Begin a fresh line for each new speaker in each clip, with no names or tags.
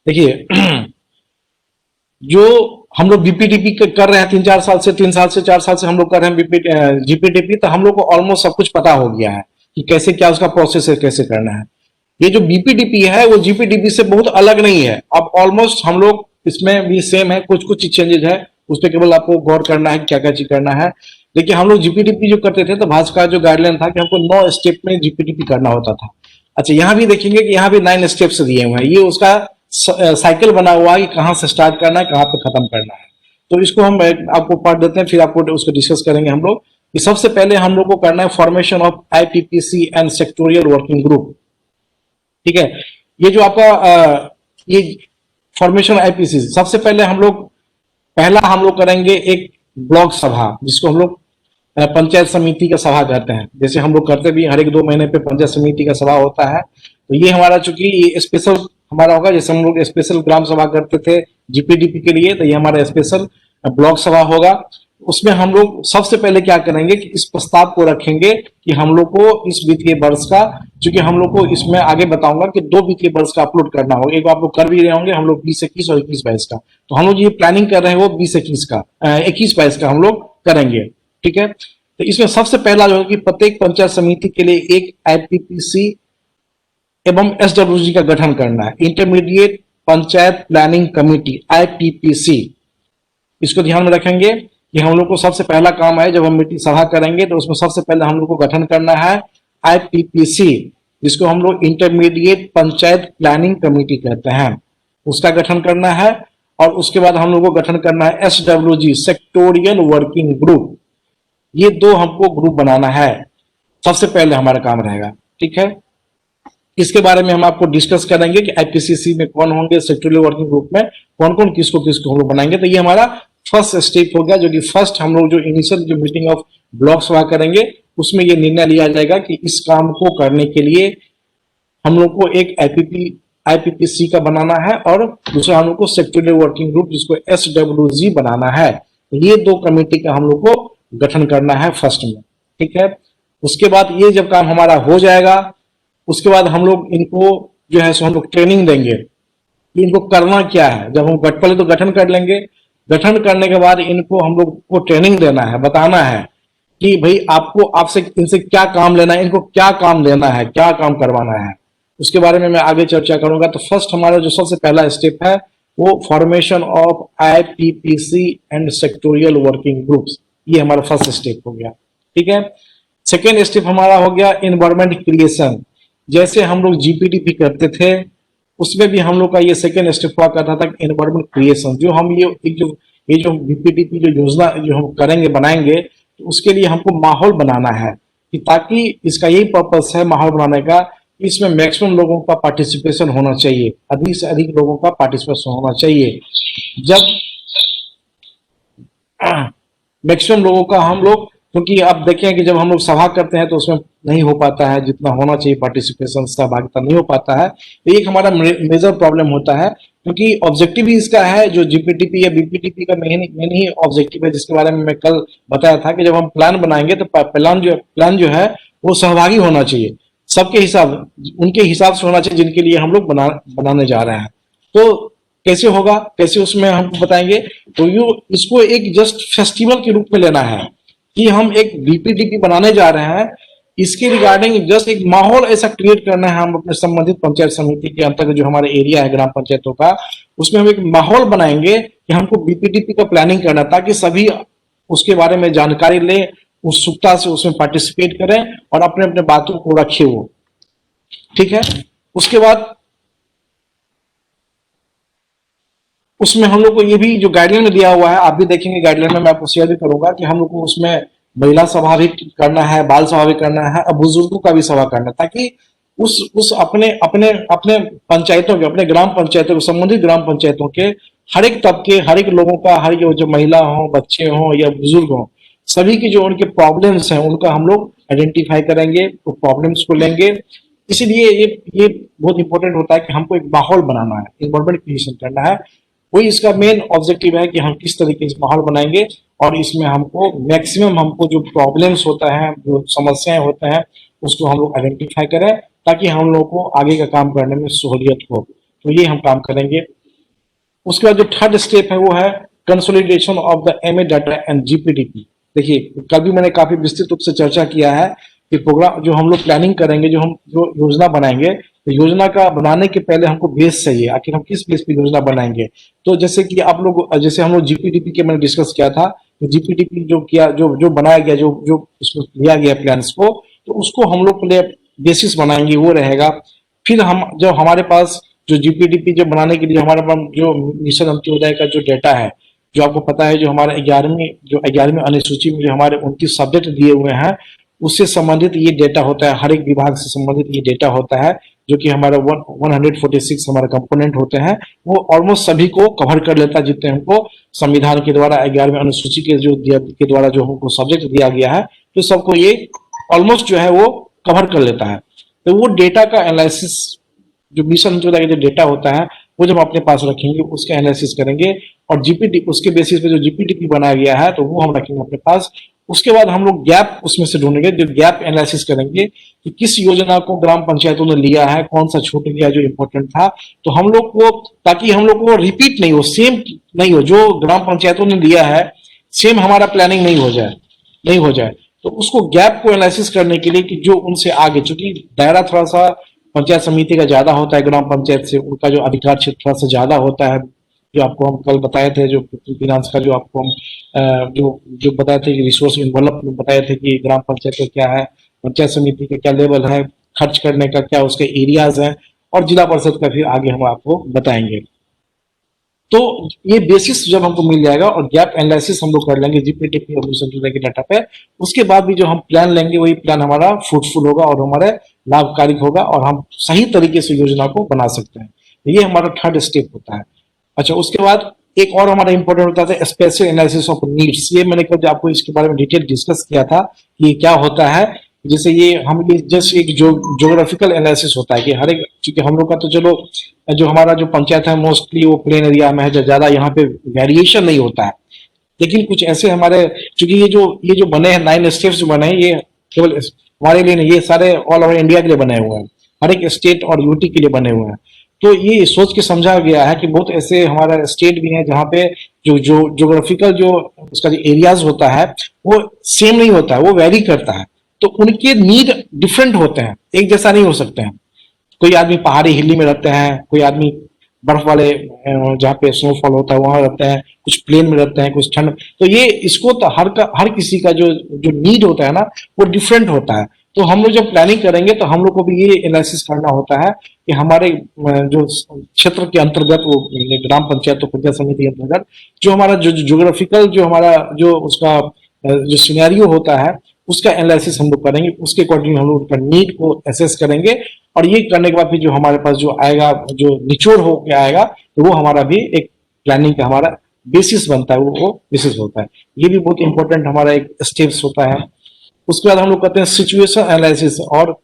देखिए जो हम लोग बीपीडीपी कर रहे हैं 3 4 साल से, 3 साल से 4 साल से हम लोग कर रहे हैं जीपीडीपी, तो हम लोग को ऑलमोस्ट सब कुछ पता हो गया है कि कैसे क्या उसका प्रोसेस है, कैसे करना है। ये जो बीपीडीपी है वो जीपीडीपी से बहुत अलग नहीं है। अब ऑलमोस्ट हम लोग इसमें भी सेम है, कुछ कुछ चेंजेस है, उस पर केवल आपको गौर करना है क्या क्या चीज करना है। देखिए हम लोग जीपीडीपी जो करते थे तो भाजपा का जो गाइडलाइन था कि हमको 9 स्टेप में जीपीडीपी करना होता था। अच्छा यहाँ भी देखेंगे कि यहाँ भी 9 स्टेप्स दिए हुए हैं, ये उसका साइकिल बना हुआ है कि कहाँ से स्टार्ट करना है, कहाँ पे खत्म करना है। तो इसको हम आपको पढ़ देते हैं, फिर आपको उसको डिस्कस करेंगे हम लोग कि सबसे पहले हम लोग को करना है formation of IPPC and sectoral working group. ठीक है, ये जो आपका ये फॉर्मेशन आईपीसी, सबसे पहले हम लोग पहला हम लोग करेंगे एक ब्लॉक सभा, जिसको हम लोग पंचायत समिति का सभा कहते हैं। जैसे हम लोग करते भी हर एक 2 महीने पे पंचायत समिति का सभा होता है, तो ये हमारा चूंकि ये स्पेशल हमारा होगा। जैसे हम लोग स्पेशल ग्राम सभा करते थे जीपीडीपी के लिए, तो ये हमारा स्पेशल ब्लॉक सभा होगा। उसमें हम लोग सबसे पहले क्या करेंगे कि इस प्रस्ताव को रखेंगे कि हम लोग को इस वित्तीय वर्ष का, चूंकि हम लोग को इसमें आगे बताऊंगा कि 2 वित्तीय वर्ष का अपलोड करना होगा। एक आप लोग कर भी रहे होंगे, हम लोग 2021 और 21-22 का, तो हम लोग ये प्लानिंग कर रहे हैं वो 2021 का 21-22 का हम लोग करेंगे। ठीक है, तो इसमें सबसे पहला जो है कि प्रत्येक पंचायत समिति के लिए एक आईपीपीसी एवं एसडब्ल्यूजी का गठन करना है, इंटरमीडिएट पंचायत प्लानिंग कमेटी आईपीपीसी। इसको ध्यान में रखेंगे कि हम लोग को सबसे पहला काम है, जब हम मीटिंग सभा करेंगे तो उसमें सबसे पहले हम लोग को गठन करना है आईपीपीसी, जिसको हम लोग इंटरमीडिएट पंचायत प्लानिंग कमेटी कहते हैं, उसका गठन करना है। और उसके बाद हम लोग को गठन करना है एसडब्ल्यूजी सेक्टोरियल वर्किंग ग्रुप। ये 2 हमको ग्रुप बनाना है, सबसे पहले हमारा काम रहेगा। ठीक है, इसके बारे में हम आपको डिस्कस करेंगे कि आईपीसीसी में कौन होंगे, सेक्टोरियल वर्किंग ग्रुप में कौन कौन किसको किसको हम लोग बनाएंगे। तो ये हमारा फर्स्ट स्टेप हो गया, जो कि फर्स्ट हम लोग जो इनिशियल जो मीटिंग ऑफ ब्लॉक सभा करेंगे उसमें ये निर्णय लिया जाएगा कि इस काम को करने के लिए हम लोग को एक आईपीपीसी का बनाना है, और दूसरा हम लोग को सेक्टोरियल वर्किंग ग्रुप जिसको एसडब्ल्यूजी बनाना है। ये 2 कमेटी का हम लोग को गठन करना है फर्स्ट में। ठीक है, उसके बाद ये जब काम हमारा हो जाएगा, उसके बाद हम लोग इनको जो है सो हम लोग ट्रेनिंग देंगे कि इनको करना क्या है। जब हम पहले तो गठन कर लेंगे, गठन करने के बाद इनको हम लोग को ट्रेनिंग देना है, बताना है कि भाई आपको आपसे इनसे क्या काम लेना है, इनको क्या काम लेना है, क्या काम करवाना है। उसके बारे में मैं आगे चर्चा करूंगा। तो फर्स्ट हमारा जो सबसे पहला स्टेप है वो formation of IPPC and sectoral working groups, ये हमारा फर्स्ट स्टेप हो गया। ठीक है, सेकेंड स्टेप हमारा हो गया एनवायरमेंट क्रिएशन। जैसे हम लोग जीपीडीपी करते थे उसमें भी हम लोग का ये सेकेंड स्टेप हुआ करता था एनवायरमेंट क्रिएशन। जो हम ये जो बीपीडीपी जो योजना जो हम करेंगे बनाएंगे, तो उसके लिए हमको माहौल बनाना है कि ताकि इसका यही पर्पस है माहौल बनाने का, इसमें मैक्सिमम लोगों का पार्टिसिपेशन होना चाहिए, अधिक से अधिक लोगों का पार्टिसिपेशन होना चाहिए। जब मैक्सिमम लोगों का हम लोग, क्योंकि आप देखें कि जब हम लोग सभा करते हैं तो उसमें नहीं हो पाता है जितना होना चाहिए, पार्टिसिपेशन सहभागिता नहीं हो पाता है, तो एक हमारा मेजर प्रॉब्लम होता है। क्योंकि ऑब्जेक्टिव ही इसका है, जो जीपीटीपी या बीपीटीपी का मेन ही ऑब्जेक्टिव है, जिसके बारे में मैं कल बताया था कि जब हम प्लान बनाएंगे तो प्लान जो है वो सहभागी होना चाहिए, सबके हिसाब उनके हिसाब से होना चाहिए जिनके लिए हम लोग बनाने जा रहे हैं। तो कैसे होगा, कैसे उसमें हमको बताएंगे। तो इसको एक जस्ट फेस्टिवल के रूप में लेना है कि हम एक बीपीडीपी बनाने जा रहे हैं, इसके रिगार्डिंग जस्ट एक माहौल ऐसा क्रिएट करना है। हम अपने संबंधित पंचायत समिति के अंतर्गत जो हमारे एरिया है ग्राम पंचायतों का, उसमें हम एक माहौल बनाएंगे कि हमको बीपीडीपी का प्लानिंग करना, ताकि सभी उसके बारे में जानकारी लें, उत्सुकता से उसमें पार्टिसिपेट करें और अपने अपने बातों को रखे वो। ठीक है, उसके बाद उसमें हम लोग को ये भी जो गाइडलाइन में दिया हुआ है, आप भी देखेंगे गाइडलाइन में, मैं आपको शेयर भी करूंगा कि हम लोग को उसमें महिला सभा भी करना है, बाल सभा भी करना है और बुजुर्गों का भी सभा करना है, ताकि उस अपने अपने अपने पंचायतों के, अपने ग्राम पंचायतों के, संबंधित ग्राम पंचायतों के हर एक तबके, हर एक लोगों का, हर जो महिला हो, बच्चे हो या बुजुर्ग हो, सभी की जो उनके प्रॉब्लम्स हैं उनका हम लोग आइडेंटिफाई करेंगे, वो प्रॉब्लम्स को लेंगे। इसीलिए ये बहुत इंपॉर्टेंट होता है कि हमको एक माहौल बनाना है, एनवायरमेंट क्रिएशन करना है। वही इसका मेन ऑब्जेक्टिव है कि हम किस तरीके से माहौल बनाएंगे और इसमें हमको मैक्सिमम हमको जो प्रॉब्लम्स होता है, जो समस्याएं होते हैं, उसको हम लोग आइडेंटिफाई करें, ताकि हम लोग को आगे का काम करने में सहूलियत हो। तो ये हम काम करेंगे। उसके बाद जो थर्ड स्टेप है वो है consolidation of the MA data and GPDP. देखिए कल भी मैंने काफी विस्तृत रूप से चर्चा किया है कि प्रोग्राम जो हम लोग प्लानिंग करेंगे, जो योजना बनाएंगे, तो योजना का बनाने के पहले हमको बेस चाहिए, आखिर हम किस बेस पे योजना बनाएंगे। तो जैसे कि आप लोग, जैसे हम लोग जीपीडीपी के मैंने डिस्कस किया था, तो जीपीडीपी जो किया, जो बनाया गया, जो उसमें लिया गया प्लान्स को, तो उसको हम लोग पहले बेसिस बनाएंगे, वो रहेगा। फिर हम जब हमारे पास जो जीपीडीपी जो बनाने के लिए हमारे पास जो मिशन अंत्योदय का जो डेटा है, जो आपको पता है, जो हमारे 11वीं अनुसूची में जो हमारे 29 सब्जेक्ट दिए हुए हैं, उससे संबंधित ये डेटा होता है, हर एक विभाग से संबंधित ये डेटा होता है, जो कि हमारा 146 हमारे कंपोनेंट होते हैं, वो ऑलमोस्ट सभी को कवर कर लेता है, जितने हमको संविधान के द्वारा 11वीं अनुसूची के द्वारा जो हमको सब्जेक्ट दिया गया है, तो सबको ये ऑलमोस्ट जो है वो कवर कर लेता है। तो वो डेटा का एनालिसिस, जो मिशन अंत्योदय का जो डेटा होता है, वो जब अपने पास रखेंगे, उसका एनालिसिस करेंगे, और जीपीटी उसके बेसिस पे जो जीपीटीपी बनाया गया है, तो वो हम रखेंगे अपने पास। उसके बाद हम लोग गैप उसमें से ढूंढेंगे, जो गैप एनालिसिस करेंगे कि किस योजना को ग्राम पंचायतों ने लिया है, कौन सा छूट गया जो इंपॉर्टेंट था, तो हम लोग को, ताकि हम लोग को रिपीट नहीं हो, सेम नहीं हो, जो ग्राम पंचायतों ने लिया है सेम हमारा प्लानिंग नहीं हो जाए। तो उसको गैप को एनालिसिस करने के लिए कि जो उनसे आगे, चूंकि दायरा थोड़ा सा पंचायत समिति का ज्यादा होता है ग्राम पंचायत से, उनका जो अधिकार क्षेत्र थोड़ा सा ज्यादा होता है, जो आपको हम कल बताए थे, जो फिनांस का जो आपको हम जो बताए थे कि रिसोर्स इन्वॉल्व में बताए थे कि ग्राम पंचायत का क्या है, पंचायत समिति का क्या लेवल है, खर्च करने का क्या उसके एरियाज हैं, और जिला परिषद का फिर आगे हम आपको बताएंगे। तो ये बेसिस जब हमको मिल जाएगा और गैप एनालिसिस हम लोग कर लेंगे जीपीटीपी और मिशन अंत्योदय के डाटा पे, उसके बाद भी जो हम प्लान लेंगे वही प्लान हमारा फ्रूटफुल होगा और हमारे लाभकारी होगा, और हम सही तरीके से योजना को बना सकते हैं। ये हमारा थर्ड स्टेप होता है। अच्छा, उसके बाद एक और हमारा इंपॉर्टेंट होता है स्पेशल एनालिसिस ऑफ नीड्स। ये मैंने कल आपको इसके बारे में डिटेल डिस्कस किया था कि क्या होता है। जैसे ये जस्ट एक ज्योग्राफिकल एनालिसिस होता है कि हर एक, चूंकि हम लोग का तो चलो जो हमारा जो पंचायत है मोस्टली वो प्लेन एरिया में है, ज्यादा यहाँ पे वेरिएशन नहीं होता है। लेकिन कुछ ऐसे हमारे, चूंकि ये जो बने हैं 9 स्टेट्स जो बने हैं, ये केवल हमारे लिए नहीं, ये सारे ऑल ओवर इंडिया के लिए बने हुए हैं, हर एक स्टेट और यूटी के लिए बने हुए हैं। तो ये सोच के समझा गया है कि बहुत ऐसे हमारा स्टेट भी है जहाँ पे जो ज्योग्राफिकल जो उसका जो एरियाज होता है वो सेम नहीं होता है, वो वेरी करता है। तो उनके नीड डिफरेंट होते हैं, एक जैसा नहीं हो सकते हैं। कोई आदमी पहाड़ी हिली में रहते हैं, कोई आदमी बर्फ वाले जहाँ पे स्नोफॉल होता है वहां रहते हैं, कुछ प्लेन में रहते हैं, कुछ ठंड। तो ये इसको तो हर किसी का जो नीड होता है ना, वो डिफरेंट होता है। तो हम लोग जब प्लानिंग करेंगे तो हम लोग को भी ये एनालिसिस करना होता है कि हमारे जो क्षेत्र के अंतर्गत, वो ग्राम पंचायत तो पंचायत समिति के अंतर्गत जो हमारा जो ज्योग्राफिकल जो हमारा जो उसका जो सिनेरियो होता है, उसका एनालिसिस हम लोग करेंगे, उसके अकॉर्डिंग हम लोग उनका नीड को एसेस करेंगे, और ये करने के बाद फिर जो हमारे पास जो आएगा, जो निचोड़ होकर आएगा, तो वो हमारा भी एक प्लानिंग का हमारा बेसिस बनता है, वो बेसिस होता है। ये भी बहुत इंपॉर्टेंट हमारा एक स्टेप्स होता है। उसके बाद हम लोग करते हैं सिचुएशन एनालिसिस और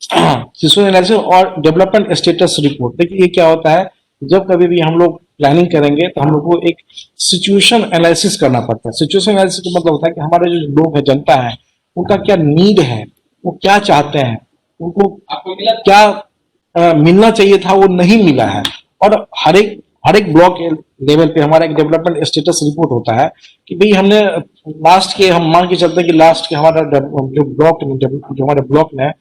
सिचुएशन एनालिसिस और डेवलपमेंट स्टेटस रिपोर्ट। देखिए ये क्या होता है, जब कभी भी हम लोग प्लानिंग करेंगे तो हम लोग को एक सिचुएशन एनालिसिस करना पड़ता है। सिचुएशन एनालिसिस का मतलब होता है कि हमारे जो लोग हैं, जनता है, उनका क्या नीड है, वो क्या चाहते हैं, उनको क्या मिलना चाहिए था वो नहीं मिला है। और हर एक ब्लॉक लेवल पे हमारा एक डेवलपमेंट स्टेटस रिपोर्ट होता है कि भाई हमने लास्ट के, हम मान के चलते हैं कि लास्ट के हमारा जो ब्लॉक, जो हमारे ब्लॉक में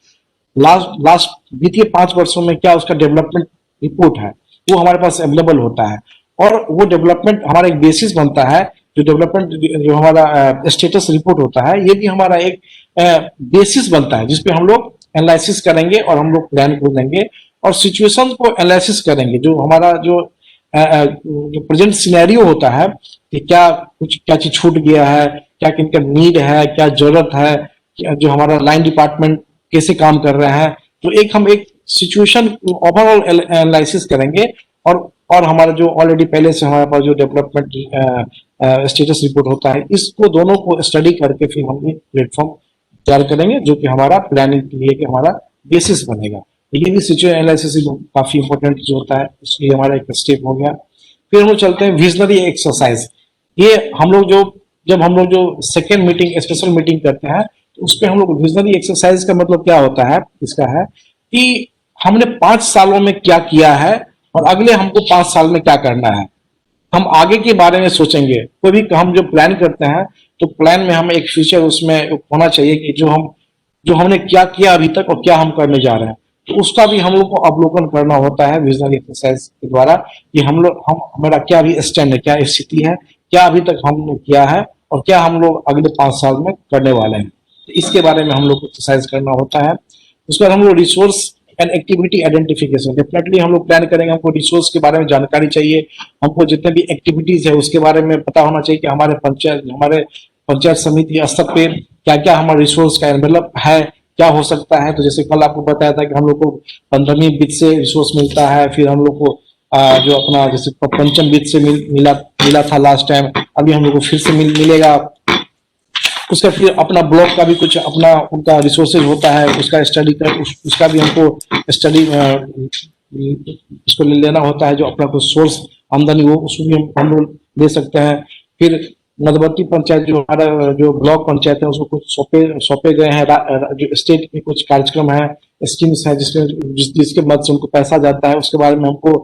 लास्ट बीते 5 वर्षों में क्या उसका डेवलपमेंट रिपोर्ट है, वो हमारे पास अवेलेबल होता है। और वो डेवलपमेंट हमारा एक बेसिस बनता है, जो डेवलपमेंट जो हमारा स्टेटस रिपोर्ट होता है, ये भी हमारा एक बेसिस बनता है, जिसपे हम लोग एनालिसिस करेंगे और हम लोग प्लान को देंगे और सिचुएशन को एनालिसिस करेंगे। जो हमारा जो प्रेजेंट सिनेरियो होता है कि क्या चीज छूट गया है, क्या किनका नीड है, क्या जरूरत है, जो हमारा लाइन डिपार्टमेंट कैसे काम कर रहे हैं। तो हम एक सिचुएशन ओवरऑल एनालिसिस करेंगे, और हमारा जो ऑलरेडी पहले से हमारे पास जो डेवलपमेंट स्टेटस रिपोर्ट होता है, इसको दोनों को स्टडी करके फिर हम एक प्लेटफॉर्म तैयार करेंगे, जो कि हमारा प्लानिंग के लिए कि हमारा बेसिस बनेगा। ये भी सिचुएशन एनालिसिस काफी इंपॉर्टेंट जो होता है, इसलिए हमारा एक स्टेप हो गया। फिर हम लोग चलते हैं विजनरी एक्सरसाइज। ये हम लोग जब हम लोग जो सेकेंड मीटिंग, स्पेशल मीटिंग करते हैं, तो उस पर हम लोग विजनरी एक्सरसाइज का मतलब क्या होता है, इसका है कि हमने 5 सालों में क्या किया है और अगले हमको 5 साल में क्या करना है। हम आगे के बारे में सोचेंगे। कोई भी हम जो प्लान करते हैं तो प्लान में हमें एक फ्यूचर उसमें होना चाहिए कि जो हमने क्या किया अभी तक और क्या हम करने जा रहे हैं, तो उसका भी हम लोग को अवलोकन करना होता है विजनरी एक्सरसाइज के द्वारा कि हम हमारा क्या भी स्टैंड है, क्या स्थिति है, क्या अभी तक हमने किया है और क्या हम लोग अगले 5 साल में करने वाले हैं। तो इसके बारे में हम लोग को एक्सरसाइज करना होता है। उसके बाद हम लोग resource and activity identification, definitely हम लोग प्लान करेंगे। हमको रिसोर्स के बारे में जानकारी चाहिए, हमको जितने भी एक्टिविटीज है उसके बारे में पता होना चाहिए कि हमारे पंचायत समिति स्तर पे क्या क्या हमारा रिसोर्स का एनवेलप है, क्या हो सकता है। तो जैसे कल आपको बताया था कि हम लोग को 15वीं वित्त से रिसोर्स मिलता है, फिर हम लोग को जो अपना जैसे पंचम वित्त से मिला था लास्ट टाइम, अभी हम लोग को फिर से मिलेगा। उसका फिर अपना ब्लॉक का भी कुछ अपना उनका रिसोर्सेज होता है, उसका स्टडी कर उसका भी हमको स्टडी उसको लेना होता है, जो अपना कुछ सोर्स आमदनी हो उसको भी हम लोग ले सकते हैं। फिर मधुमती पंचायत जो हमारा जो ब्लॉक पंचायत है उसको कुछ सौंपे गए हैं, जो स्टेट के कुछ कार्यक्रम है, स्कीम्स है जिसके मदद से उनको पैसा जाता है, उसके बारे में हमको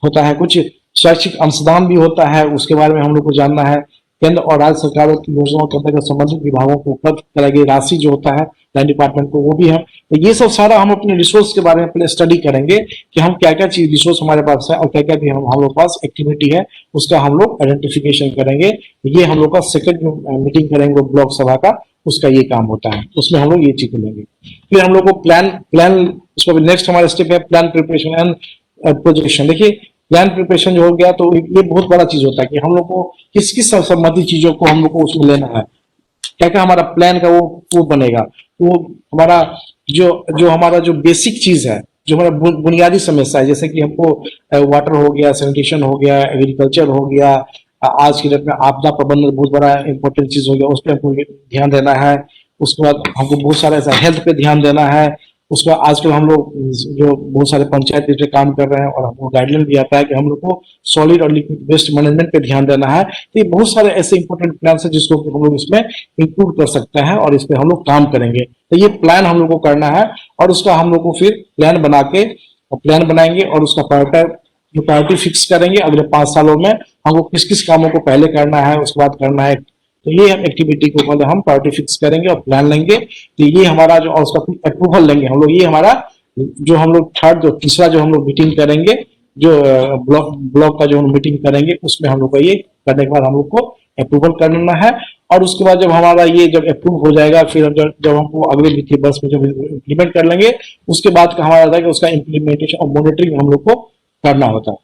होता है। कुछ शैक्षिक अंशदान भी होता है, उसके बारे में हम लोग को जानना है। केंद्र और राज्य सरकारों की योजनाओं के अंतर्गत संबंधित विभागों को उपलब्ध कराई गई राशि जो होता है लैंड डिपार्टमेंट को, वो भी है। तो ये सब सारा हम अपने रिसोर्स के बारे में पहले स्टडी करेंगे कि हम क्या क्या चीज रिसोर्स हमारे पास है और क्या क्या भी हम लोग पास एक्टिविटी है, उसका हम लोग आइडेंटिफिकेशन करेंगे। ये हम लोग का सेकंड मीटिंग करेंगे ब्लॉक सभा का, उसका ये काम होता है, उसमें हम लोग ये चीज लेंगे। फिर हम लोग को प्लान उसका नेक्स्ट हमारा स्टेप है प्लान प्रिपरेशन एंड प्रोजेक्शन। देखिए प्लान प्रिपरेशन जो हो गया तो ये बहुत बड़ा चीज होता है कि हम लोग को किस किस संबंधित चीजों को हम लोग को उसमें लेना है, क्या क्या हमारा प्लान का वो बनेगा। तो हमारा जो हमारा जो बेसिक चीज है, जो हमारा बुनियादी समस्या है, जैसे कि हमको वाटर हो गया, सैनिटेशन हो गया, एग्रीकल्चर हो गया, आज की डेट में आपदा प्रबंधन बहुत बड़ा इंपॉर्टेंट चीज हो गया, उस पर हमको ध्यान देना है। उसके बाद हमको बहुत सारा ऐसा हेल्थ पे ध्यान देना है। उसका आजकल हम लोग जो बहुत सारे पंचायत इस पे काम कर रहे हैं और हमको गाइडलाइन भी आता है कि हम लोग को सॉलिड और लिक्विड वेस्ट मैनेजमेंट पे ध्यान देना है। तो ये बहुत सारे ऐसे इंपॉर्टेंट प्लान है जिसको हम लोग इसमें इंक्लूड कर सकते हैं और इस पे हम लोग काम करेंगे। तो ये प्लान हम लोग को करना है और उसका हम लोग को फिर प्लान बना के प्लान बनाएंगे और उसका प्रायोरिटी फिक्स करेंगे। अगले 5 सालों में हमको किस किस कामों को पहले करना है, उसके बाद करना है। तो ये हम एक्टिविटी को मतलब हम प्रायोरिटी फिक्स करेंगे और प्लान लेंगे। तो ये हमारा जो और उसका अप्रूवल लेंगे हम लोग। ये हमारा जो हम लोग तीसरा जो हम लोग मीटिंग करेंगे, जो ब्लॉक का जो हम मीटिंग करेंगे उसमें हम लोग को ये करने के बाद हम लोग को अप्रूवल करना है। और उसके बाद जब हमारा ये जब अप्रूव हो जाएगा, फिर जब हमको अगले वित्तीय वर्ष में जब इम्प्लीमेंट कर लेंगे, उसके बाद का हमारा कि उसका इम्प्लीमेंटेशन और मॉनिटरिंग हम लोग को करना होता है।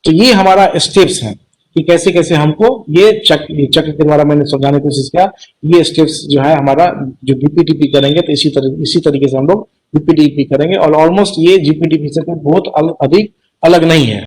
तो ये हमारा स्टेप्स हैं कि कैसे कैसे हमको ये चक्र के द्वारा मैंने समझाने की कोशिश किया। ये स्टेप्स जो है हमारा जो बीपीटीपी करेंगे तो इसी तरीके से हम लोग बीपीटीपी करेंगे और ऑलमोस्ट ये जीपीटीपी से बहुत अधिक अलग नहीं है।